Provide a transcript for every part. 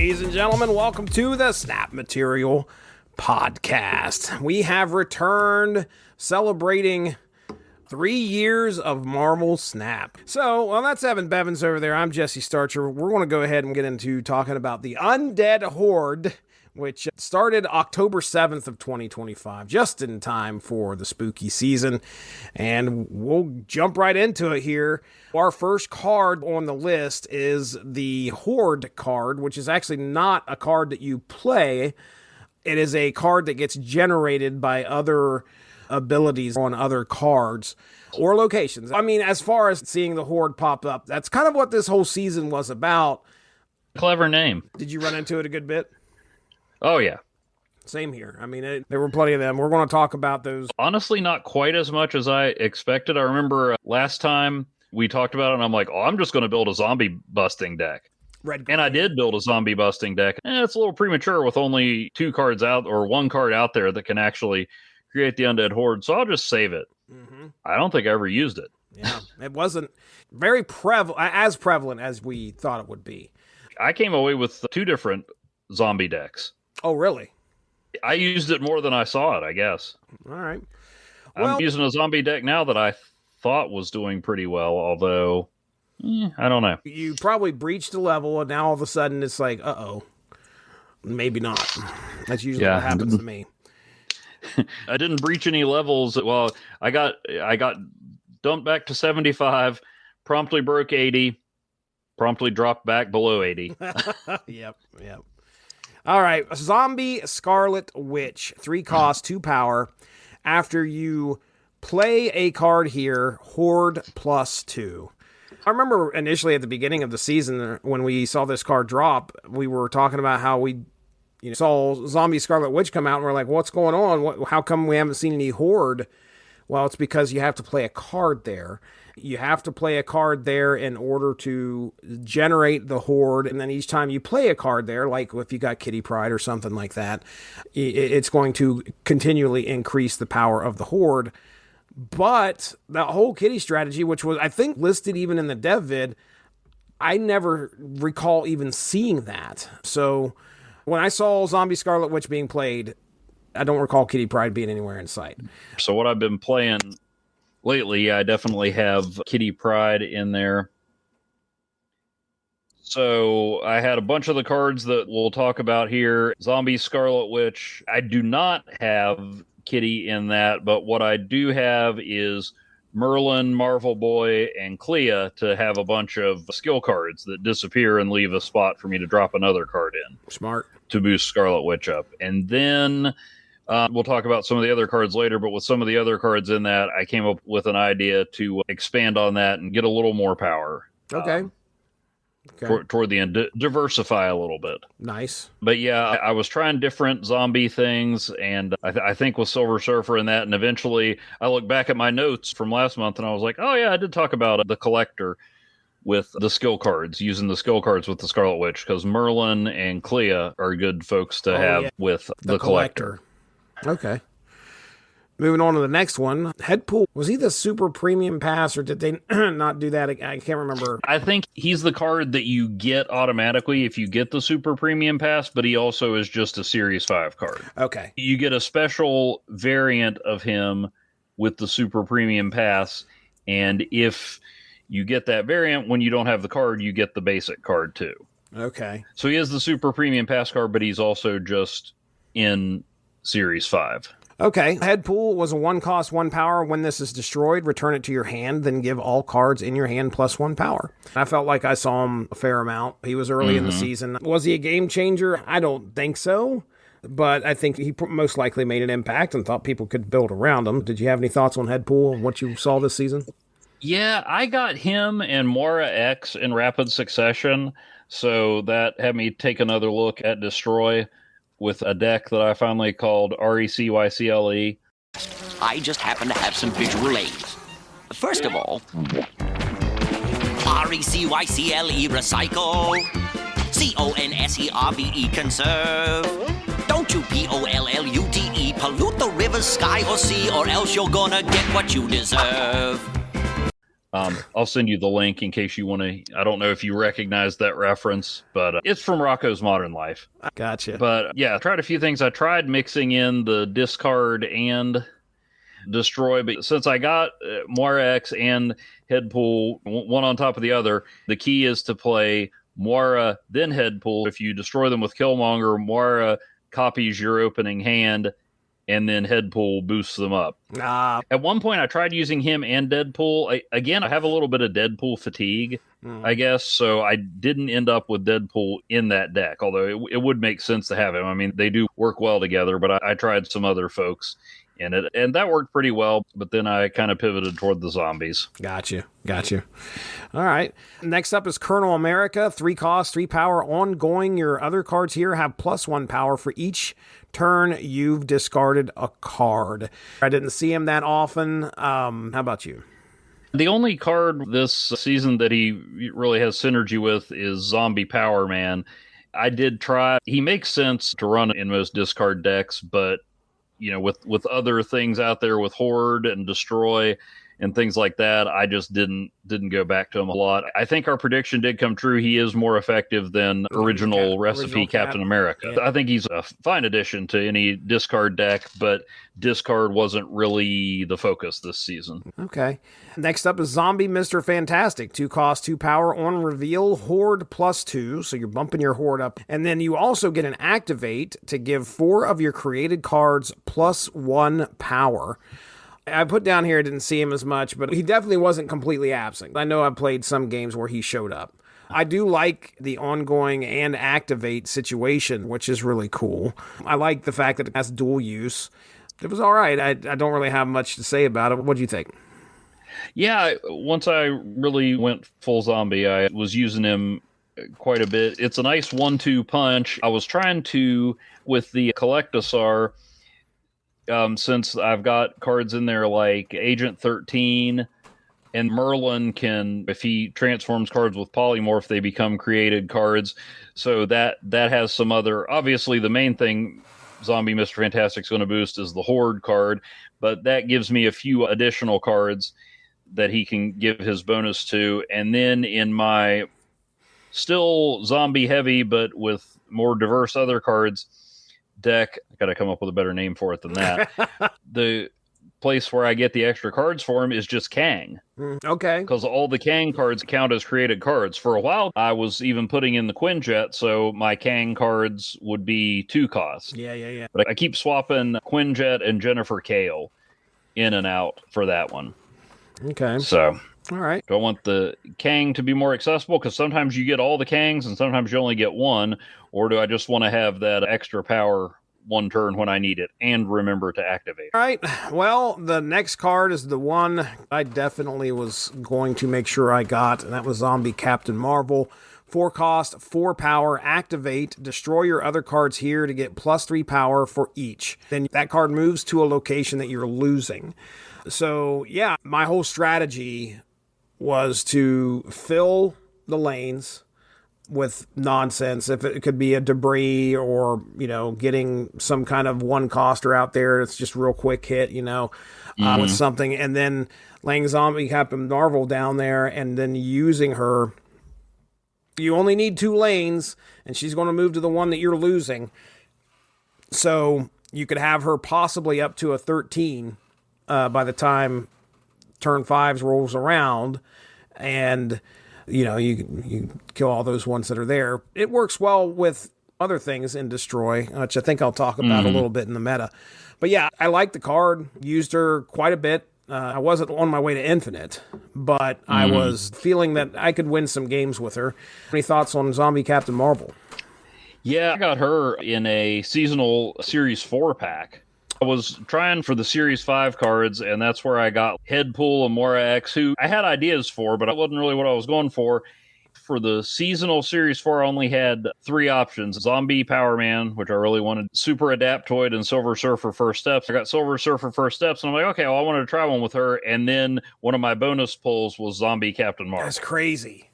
Ladies and gentlemen, welcome to the Snap Material Podcast. We have returned celebrating 3 years of Marvel Snap. So, well, that's Evan Bevins over there. I'm Jesse Starcher. We're going to go ahead and get into talking about the Undead Horde, which started October 7th of 2025, just in time for the spooky season. And we'll jump right into it here. Our first card on the list is the Horde card, which is actually not a card that you play. It is a card that gets generated by other abilities on other cards or locations. I mean, as far as seeing the Horde pop up, that's kind of what this whole season was about. Clever name. Did you run into it a good bit? Oh, yeah. Same here. I mean, there were plenty of them. We're going to talk about those. Honestly, not quite as much as I expected. I remember last time we talked about it, and I'm like, I'm just going to build a zombie busting deck. And I did build a zombie busting deck. It's a little premature with only 2 cards out, or 1 card out there that can actually create the Undead Horde, so I'll just save it. Mm-hmm. I don't think I ever used it. Yeah, it wasn't very as prevalent as we thought it would be. I came away with 2 different zombie decks. Oh, really? I used it more than I saw it, I guess. All right. Well, I'm using a zombie deck now that I thought was doing pretty well, although, I don't know. You probably breached a level, and now all of a sudden it's like, uh-oh, maybe not. That's usually what happens to me. I didn't breach any levels. Well, I got dumped back to 75, promptly broke 80, promptly dropped back below 80. Yep. All right, Zombie Scarlet Witch, 3 cost, 2 power. After you play a card here, Horde +2. I remember initially at the beginning of the season when we saw this card drop, we were talking about how we saw Zombie Scarlet Witch come out, and we're like, what's going on? How come we haven't seen any Horde? Well, it's because you have to play a card there. You have to play a card there in order to generate the Horde, and then each time you play a card there, like if you got Kitty Pryde or something like that, it's going to continually increase the power of the Horde. But the whole Kitty strategy, which was, I think, listed even in the dev vid, I never recall even seeing that. So when I saw Zombie Scarlet Witch being played, I don't recall Kitty Pryde being anywhere in sight. So what I've been playing lately, I definitely have Kitty Pryde in there. So I had a bunch of the cards that we'll talk about here. Zombie Scarlet Witch. I do not have Kitty in that, but what I do have is Merlin, Marvel Boy, and Clea to have a bunch of skill cards that disappear and leave a spot for me to drop another card in. Smart. To boost Scarlet Witch up. And then we'll talk about some of the other cards later, but with some of the other cards in that, I came up with an idea to expand on that and get a little more power. Okay. Toward the end, diversify a little bit. Nice. But yeah, I was trying different zombie things, and I think with Silver Surfer and that, and eventually I look back at my notes from last month, and I was like, oh yeah, I did talk about the Collector with the skill cards, using the skill cards with the Scarlet Witch, because Merlin and Clea are good folks to have with the Collector. Okay. Moving on to the next one. Headpool, was he the super premium pass, or did they not do that? I can't remember. I think he's the card that you get automatically if you get the super premium pass, but he also is just a Series 5 card. Okay. You get a special variant of him with the super premium pass, and if you get that variant, when you don't have the card, you get the basic card too. Okay. So he is the super premium pass card, but he's also just in Series 5. Okay. Headpool was a 1 cost, 1 power. When this is destroyed, return it to your hand, then give all cards in your hand +1 power. I felt like I saw him a fair amount. He was early in the season. Was he a game changer? I don't think so, but I think he most likely made an impact and thought people could build around him. Did you have any thoughts on Headpool and what you saw this season? Yeah, I got him and Moira X in rapid succession, so that had me take another look at Destroy with a deck that I finally called RECYCLE. I just happen to have some visual aids. First of all, RECYCLE recycle, CONSERVE conserve. Don't you POLLUTE pollute the river, sky, or sea, or else you're gonna get what you deserve. I'll send you the link in case you want to. I don't know if you recognize that reference, but it's from Rocco's Modern Life. Gotcha. But yeah, I tried a few things. I tried mixing in the discard and destroy, but since I got Moira X and Headpool, one on top of the other, the key is to play Moira, then Headpool. If you destroy them with Killmonger, Moira copies your opening hand, and then Headpool boosts them up. At one point, I tried using him and Deadpool. I have a little bit of Deadpool fatigue, I guess, so I didn't end up with Deadpool in that deck, although it would make sense to have him. I mean, they do work well together, but I tried some other folks in it, and that worked pretty well, but then I kind of pivoted toward the zombies. Got you. All right. Next up is Colonel America. 3 cost, 3 power, ongoing. Your other cards here have +1 power for each turn you've discarded a card. I didn't see him that often. How about you? The only card this season that he really has synergy with is Zombie Power Man. I did try. He makes sense to run in most discard decks, but with other things out there with Horde and Destroy and things like that, I just didn't go back to him a lot. I think our prediction did come true. He is more effective than original recipe Captain America. Yeah. I think he's a fine addition to any discard deck, but discard wasn't really the focus this season. Okay. Next up is Zombie Mr. Fantastic. 2 cost, 2 power, on reveal, Horde +2, so you're bumping your Horde up. And then you also get an activate to give 4 of your created cards +1 power. I put down here, I didn't see him as much, but he definitely wasn't completely absent. I know I've played some games where he showed up. I do like the ongoing and activate situation, which is really cool. I like the fact that it has dual use. It was all right. I don't really have much to say about it. What do you think? Yeah, once I really went full zombie, I was using him quite a bit. It's a nice 1-2 punch. I was trying to, with the Collectosaur, since I've got cards in there like Agent 13 and Merlin can, if he transforms cards with Polymorph, they become created cards. So that has some other, obviously the main thing Zombie Mr. Fantastic's going to boost is the Horde card, but that gives me a few additional cards that he can give his bonus to. And then in my still zombie heavy, but with more diverse other cards deck, I got to come up with a better name for it than that. The place where I get the extra cards for him is just Kang. Okay. Because all the Kang cards count as created cards. For a while, I was even putting in the Quinjet, so my Kang cards would be 2 costs. Yeah. But I keep swapping Quinjet and Jennifer Kale in and out for that one. Okay. So, all right. Do I want the Kang to be more accessible? Because sometimes you get all the Kangs and sometimes you only get one. Or do I just want to have that extra power one turn when I need it and remember to activate? All right. Well, the next card is the one I definitely was going to make sure I got, and that was Zombie Captain Marvel. 4 cost, 4 power, activate, destroy your other cards here to get +3 power for each. Then that card moves to a location that you're losing. So, yeah, my whole strategy was to fill the lanes with nonsense. If it could be a debris or, getting some kind of one coster out there, it's just real quick hit, with something. And then laying Zombie Captain Marvel down there and then using her. You only need 2 lanes and she's going to move to the one that you're losing. So you could have her possibly up to a 13 by the time turn 5 rolls around. And you kill all those ones that are there. It works well with other things in Destroy, which I think I'll talk about a little bit in the meta. But yeah, I like the card. Used her quite a bit. I wasn't on my way to Infinite, but I was feeling that I could win some games with her. Any thoughts on Zombie Captain Marvel? Yeah, I got her in a seasonal Series 4 pack. I was trying for the Series 5 cards, and that's where I got Headpool and Moira X, who I had ideas for, but that wasn't really what I was going for. For the seasonal Series 4, I only had 3 options. Zombie Power Man, which I really wanted, Super Adaptoid, and Silver Surfer First Steps. I got Silver Surfer First Steps, and I'm like, okay, well, I wanted to try one with her, and then one of my bonus pulls was Zombie Captain Marvel. That's crazy.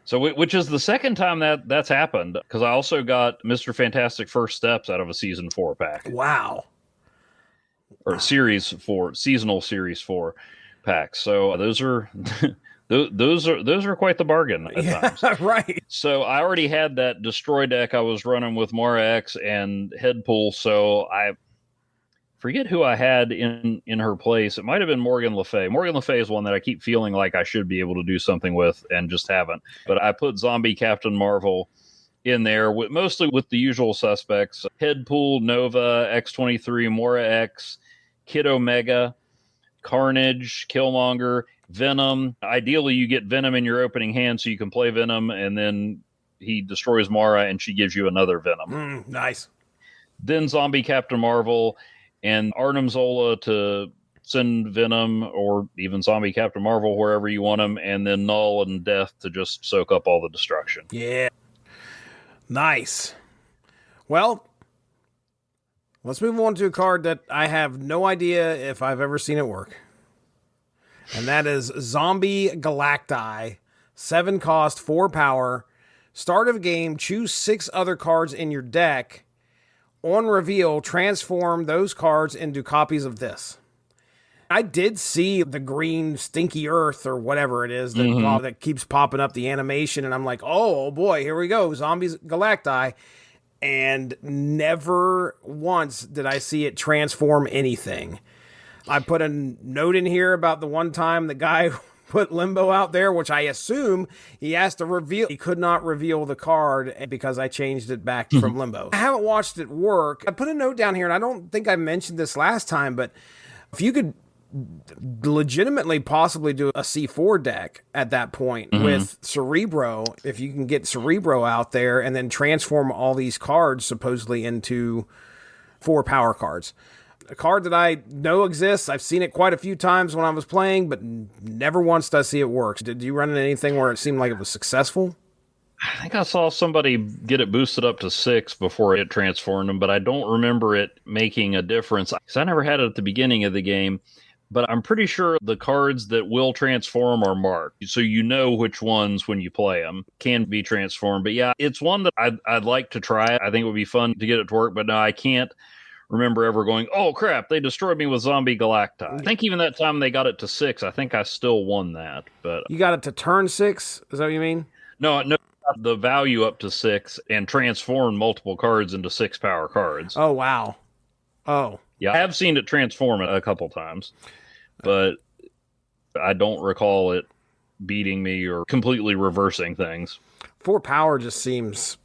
So, which is the second time that's happened, because I also got Mr. Fantastic First Steps out of a Season 4 pack. Wow. Or Series 4, Seasonal Series 4. packs. So those are those are quite the bargain at times. Right. So I already had that destroy deck I was running with Moira X and Headpool. So I forget who I had in her place. It might have been Morgan Le Fay. Morgan Le Fay is one that I keep feeling like I should be able to do something with and just haven't. But I put Zombie Captain Marvel in there, mostly with the usual suspects: Headpool, Nova, X-23, Moira X, Kid Omega, Carnage, Killmonger, Venom. Ideally, you get Venom in your opening hand so you can play Venom, and then he destroys Moira and she gives you another Venom. Nice. Then Zombie Captain Marvel and Arnim Zola to send Venom, or even Zombie Captain Marvel wherever you want him, and then Null and Death to just soak up all the destruction. Yeah. Nice. Well, let's move on to a card that I have no idea if I've ever seen it work. And that is Zombie Galacti. 7 cost, 4 power. Start of game, choose 6 other cards in your deck. On reveal, transform those cards into copies of this. I did see the green stinky earth or whatever it is that keeps popping up the animation, and I'm like, oh boy, here we go, Zombies Galacti. And never once did I see it transform anything. I put a note in here about the one time the guy put Limbo out there, which I assume he has to reveal. He could not reveal the card because I changed it back from Limbo. I haven't watched it work. I put a note down here, and I don't think I mentioned this last time, but if you could legitimately possibly do a C4 deck at that point with Cerebro, if you can get Cerebro out there and then transform all these cards supposedly into 4 power cards. A card that I know exists. I've seen it quite a few times when I was playing, but never once did I see it work. Did you run into anything where it seemed like it was successful? I think I saw somebody get it boosted up to 6 before it transformed them, but I don't remember it making a difference. Because I never had it at the beginning of the game, but I'm pretty sure the cards that will transform are marked. So you know which ones, when you play them, can be transformed. But yeah, it's one that I'd like to try. I think it would be fun to get it to work, but no, I can't remember ever going, oh crap, they destroyed me with Zombie Galacti. I think even that time they got it to 6, I think I still won that. But you got it to turn 6? Is that what you mean? No, the value up to 6 and transform multiple cards into 6 power cards. Oh, wow. Oh. Yeah, I have seen it transform it a couple times, but I don't recall it beating me or completely reversing things. 4 power just seems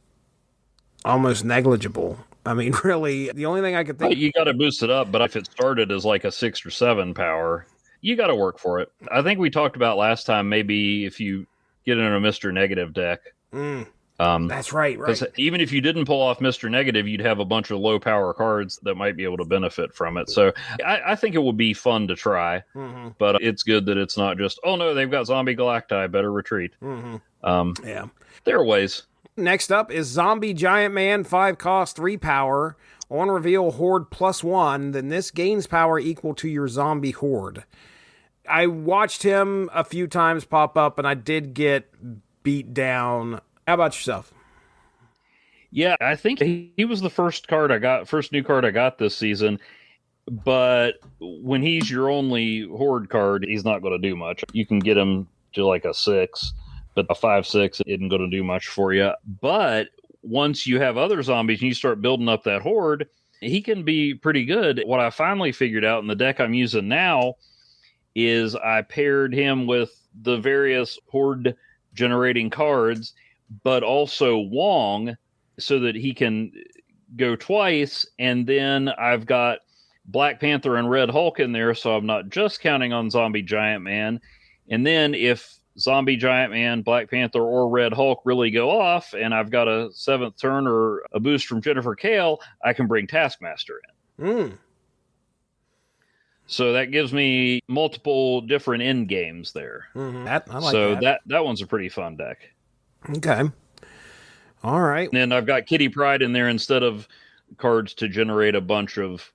almost negligible. I mean, really, the only thing I could think... You got to boost it up, but if it started as like a 6 or 7 power, you got to work for it. I think we talked about last time, maybe if you get in a Mr. Negative deck. That's right. Because even if you didn't pull off Mr. Negative, you'd have a bunch of low power cards that might be able to benefit from it. So I think it would be fun to try, but it's good that it's not just, oh no, they've got Zombie Galacti, better retreat. Yeah. There are ways. Next up is Zombie Giant Man, 5 cost, 3 power. On reveal, Horde +1. Then this gains power equal to your Zombie Horde. I watched him a few times pop up, and I did get beat down. How about yourself? Yeah, I think he was the first new card I got this season. But when he's your only Horde card, he's not going to do much. You can get him to like a 6. But a 5/6 isn't going to do much for you. But once you have other zombies and you start building up that horde, he can be pretty good. What I finally figured out in the deck I'm using now is I paired him with the various horde generating cards, but also Wong, so that he can go twice. And then I've got Black Panther and Red Hulk in there, so I'm not just counting on Zombie Giant Man. And then if Zombie Giant Man, Black Panther, or Red Hulk really go off, and I've got a 7th turn or a boost from Jennifer Kale, I can bring Taskmaster in. So that gives me multiple different end games there. That one's a pretty fun deck. Okay. All right. And then I've got Kitty Pryde in there instead of cards to generate a bunch of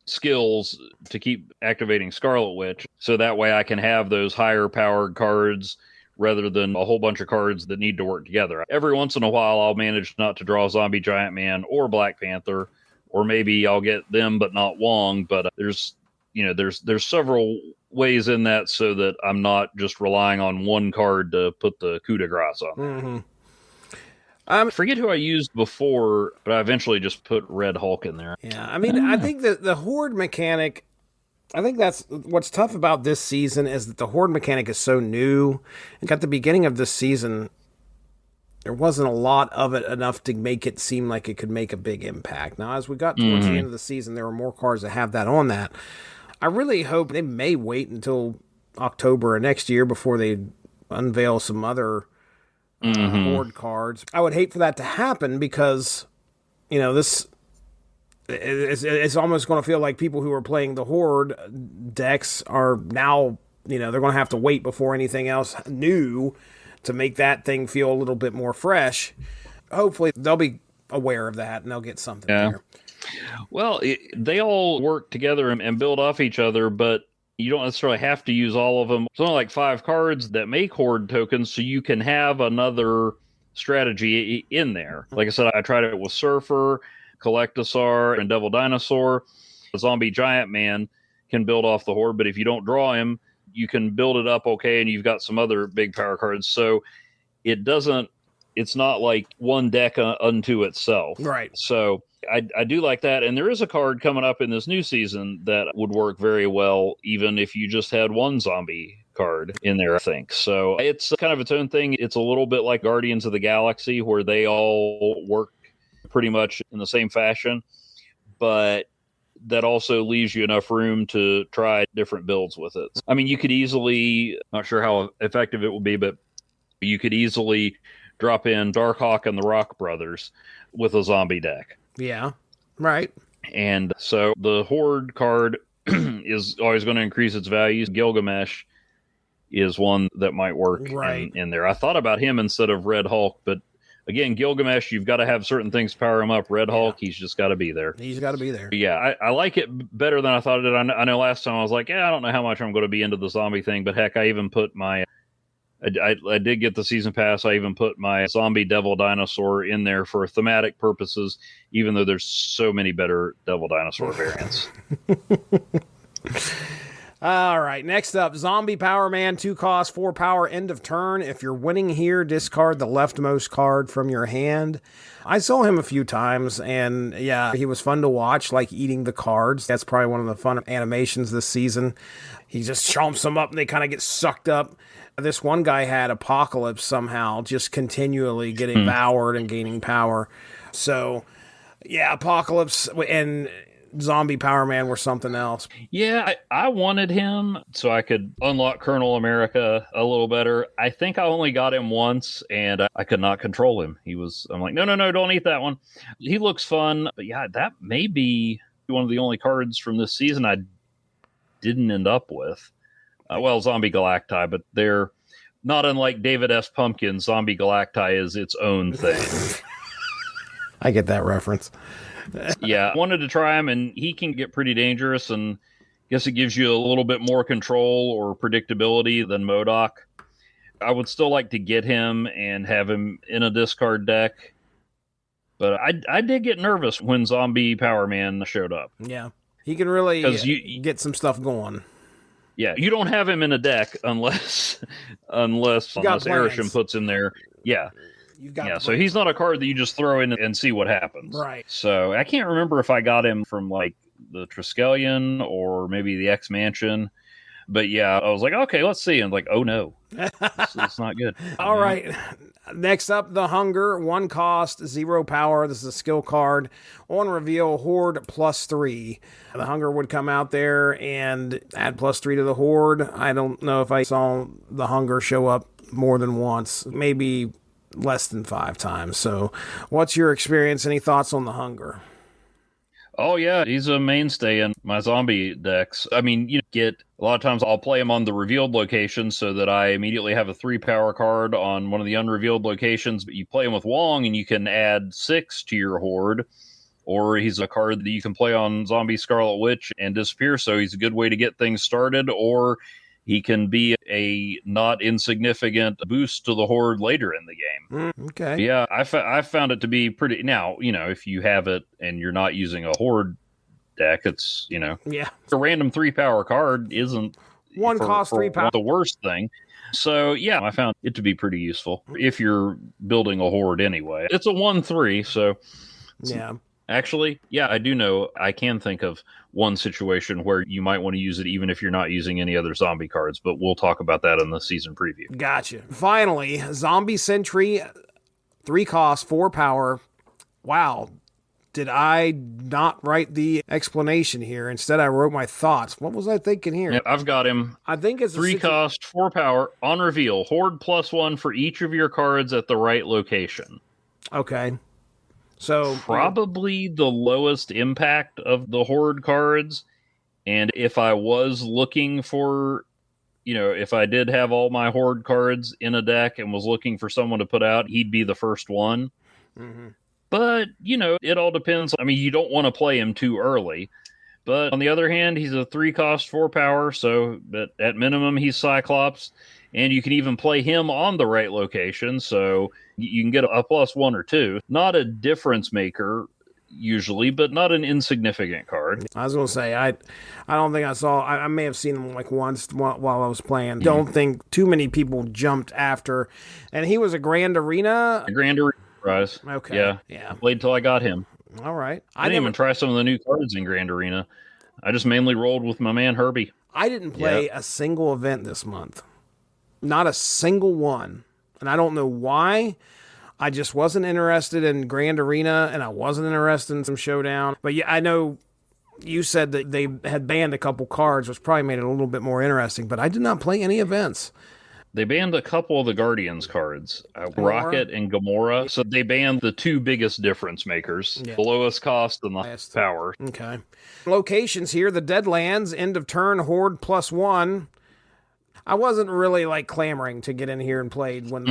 skills to keep activating Scarlet Witch, so that way I can have those higher powered cards rather than a whole bunch of cards that need to work together. Every once in a while I'll manage not to draw Zombie Giant Man or Black Panther, or maybe I'll get them but not Wong. But there's several ways in that so that I'm not just relying on one card to put the coup de grace on. Mm-hmm. I forget who I used before, but I eventually just put Red Hulk in there. Yeah, I mean, I think that the Horde mechanic, I think that's what's tough about this season is that the Horde mechanic is so new. And at the beginning of this season, there wasn't a lot of it enough to make it seem like it could make a big impact. Now, as we got towards the end of the season, there were more cards that have that on that. I really hope they may wait until October of next year before they unveil some other Horde cards. I would hate for that to happen because, you know, this it's almost going to feel like people who are playing the Horde decks are now, you know, they're going to have to wait before anything else new to make that thing feel a little bit more fresh. Hopefully they'll be aware of that and they'll get something there. Well, they all work together and build off each other, but you don't necessarily have to use all of them. It's only like 5 cards that make Horde tokens, so you can have another strategy in there. Like I said, I tried it with Surfer, Collectosaur, and Devil Dinosaur. The Zombie Giant Man can build off the Horde, but if you don't draw him, you can build it up okay, and you've got some other big power cards. So it's not like one deck unto itself. Right. So I do like that. And there is a card coming up in this new season that would work very well, even if you just had one zombie card in there, I think. So it's kind of its own thing. It's a little bit like Guardians of the Galaxy, where they all work pretty much in the same fashion, but that also leaves you enough room to try different builds with it. I mean, you could easily, not sure how effective it will be, but you could easily drop in Darkhawk and the Rock Brothers with a zombie deck. Yeah, right. And so the Horde card is always going to increase its values. Gilgamesh is one that might work in there. I thought about him instead of Red Hulk, but again, Gilgamesh, you've got to have certain things to power him up. Red Hulk, he's just got to be there. He's got to be there. Yeah, I like it better than I thought it did. I know last time I was like, I don't know how much I'm going to be into the zombie thing, but heck, I even put my... I did get the season pass. I even put my zombie devil dinosaur in there for thematic purposes, even though there's so many better devil dinosaur variants. All right, next up, Zombie Power Man, 2 cost, 4 power, end of turn. If you're winning here, discard the leftmost card from your hand. I saw him a few times, and yeah, he was fun to watch, like eating the cards. That's probably one of the fun animations this season. He just chomps them up, and they kind of get sucked up. This one guy had Apocalypse somehow, just continually getting devoured and gaining power. So, yeah, Apocalypse and Zombie Power Man were something else. Yeah, I wanted him so I could unlock Colonel America a little better. I think I only got him once, and I could not control him. I'm like, no, don't eat that one. He looks fun, but yeah, that may be one of the only cards from this season I didn't end up with. Zombie Galacti, but they're not unlike David S. Pumpkin. Zombie Galacti is its own thing. I get that reference. Yeah, I wanted to try him, and he can get pretty dangerous, and I guess it gives you a little bit more control or predictability than MODOK. I would still like to get him and have him in a discard deck, but I did get nervous when Zombie Power Man showed up. Yeah, he can really get some stuff going. Yeah, you don't have him in a deck unless Erisham puts him there. Yeah. So he's not a card that you just throw in and see what happens. Right. So I can't remember if I got him from like the Triskelion or maybe the X-Mansion. But yeah, I was like, okay, let's see. And like, oh no, it's not good. All right. Next up, the Hunger, 1 cost, 0 power. This is a skill card. On reveal, Horde +3. The Hunger would come out there and add +3 to the Horde. I don't know if I saw the Hunger show up more than once, maybe less than 5 times. So what's your experience? Any thoughts on the Hunger? Oh, yeah, he's a mainstay in my zombie decks. I mean, you get a lot of times I'll play him on the revealed location so that I immediately have a 3 power card on one of the unrevealed locations. But you play him with Wong and you can add 6 to your Horde. Or he's a card that you can play on Zombie Scarlet Witch and disappear. So he's a good way to get things started. Or he can be a not insignificant boost to the Horde later in the game. Okay. Yeah, I found it to be pretty... Now, if you have it and you're not using a Horde deck, it's, Yeah. a random 3 power card isn't One cost 3 power. The worst thing. So, yeah, I found it to be pretty useful if you're building a horde anyway. It's a 1/3, so... Yeah. Actually, yeah, I do know. I can think of one situation where you might want to use it even if you're not using any other zombie cards, but we'll talk about that in the season preview. Gotcha. Finally, Zombie Sentry, 3 cost, 4 power. Wow. Did I not write the explanation here? Instead, I wrote my thoughts. What was I thinking here? Yeah, I've got him. I think it's 3 cost, 4 power. On reveal, horde +1 for each of your cards at the right location. Okay. So probably the lowest impact of the horde cards. And if I was looking for, if I did have all my horde cards in a deck and was looking for someone to put out, he'd be the first one. Mm-hmm. But, it all depends. I mean, you don't want to play him too early. But on the other hand, he's a 3 cost, 4 power. So at minimum, he's Cyclops. And you can even play him on the right location. So you can get a +1 or 2. Not a difference maker, usually, but not an insignificant card. I was going to say, I don't think I saw... I may have seen him like once while I was playing. Don't think too many people jumped after. And he was a Grand Arena... A Grand Arena. Prize. Okay. Yeah. Played till I got him. All right. I didn't even try some of the new cards in Grand Arena. I just mainly rolled with my man Herbie. I didn't play a single event this month. Not a single one. And I don't know why. I just wasn't interested in Grand Arena, and I wasn't interested in some Showdown. But yeah, I know you said that they had banned a couple cards, which probably made it a little bit more interesting. But I did not play any events. They banned a couple of the Guardians cards, Rocket and Gamora. So they banned the 2 biggest difference makers, the lowest cost and the highest power. Okay. Locations here, the Deadlands, end of turn, horde +1. I wasn't really clamoring to get in here and played when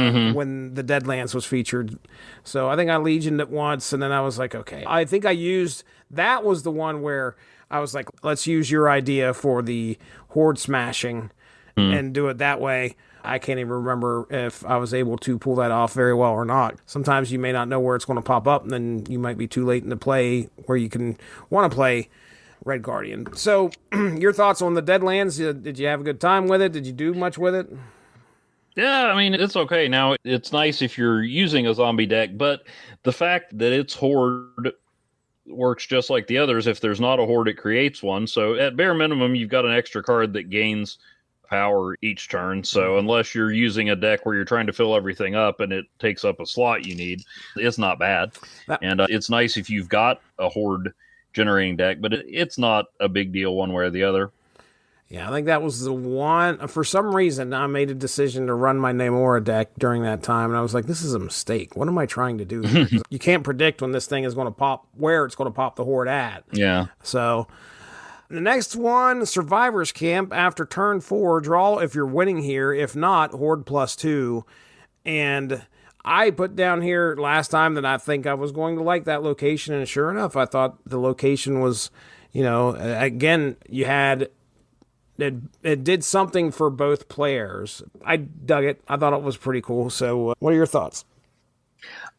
the Deadlands was featured. So I think I legioned it once, and then I was like, okay. I think that was the one where I was like, let's use your idea for the horde smashing and do it that way. I can't even remember if I was able to pull that off very well or not. Sometimes you may not know where it's going to pop up, and then you might be too late in the play where you can want to play Red Guardian. So, your thoughts on the Deadlands? Did you have a good time with it? Did you do much with it? Yeah, I mean, it's okay. Now, it's nice if you're using a zombie deck, but the fact that it's horde works just like the others. If there's not a horde, it creates one. So, at bare minimum, you've got an extra card that gains power each turn. So unless you're using a deck where you're trying to fill everything up and it takes up a slot you need, it's not bad. And it's nice if you've got a horde generating deck, but it's not a big deal one way or the other. Yeah, I think that was the one. For some reason, I made a decision to run my Namora deck during that time, and I was like, this is a mistake. What am I trying to do here? You can't predict when this thing is going to pop, where it's going to pop the horde at. Yeah. So... the next one, Survivor's Camp. After turn 4, draw if you're winning here. If not, horde +2. And I put down here last time that I think I was going to like that location. And sure enough, I thought the location was, again, you had... It did something for both players. I dug it. I thought it was pretty cool. So what are your thoughts?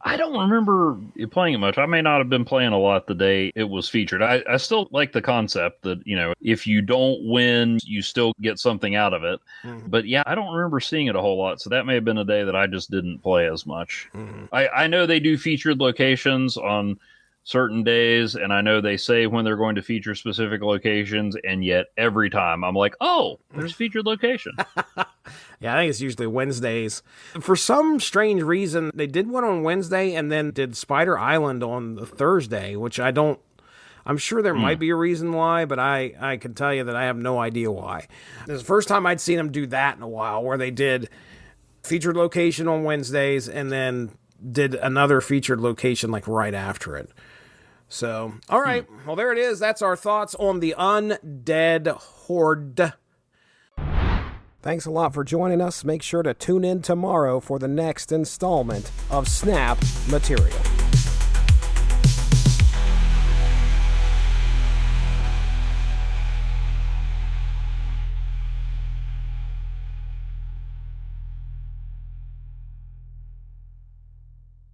I don't remember playing it much. I may not have been playing a lot the day it was featured. I still like the concept that, if you don't win, you still get something out of it. Mm-hmm. But yeah, I don't remember seeing it a whole lot. So that may have been a day that I just didn't play as much. Mm-hmm. I know they do featured locations on certain days, and I know they say when they're going to feature specific locations, and yet every time I'm like, oh, there's a featured location. Yeah, I think it's usually Wednesdays. For some strange reason, they did one on Wednesday and then did Spider Island on the Thursday, which I'm sure there might be a reason why, but I can tell you that I have no idea why. This is the first time I'd seen them do that in a while, where they did featured location on Wednesdays and then did another featured location right after it. So, all right. Well, there it is. That's our thoughts on the Undead Horde. Thanks a lot for joining us. Make sure to tune in tomorrow for the next installment of Snap Material.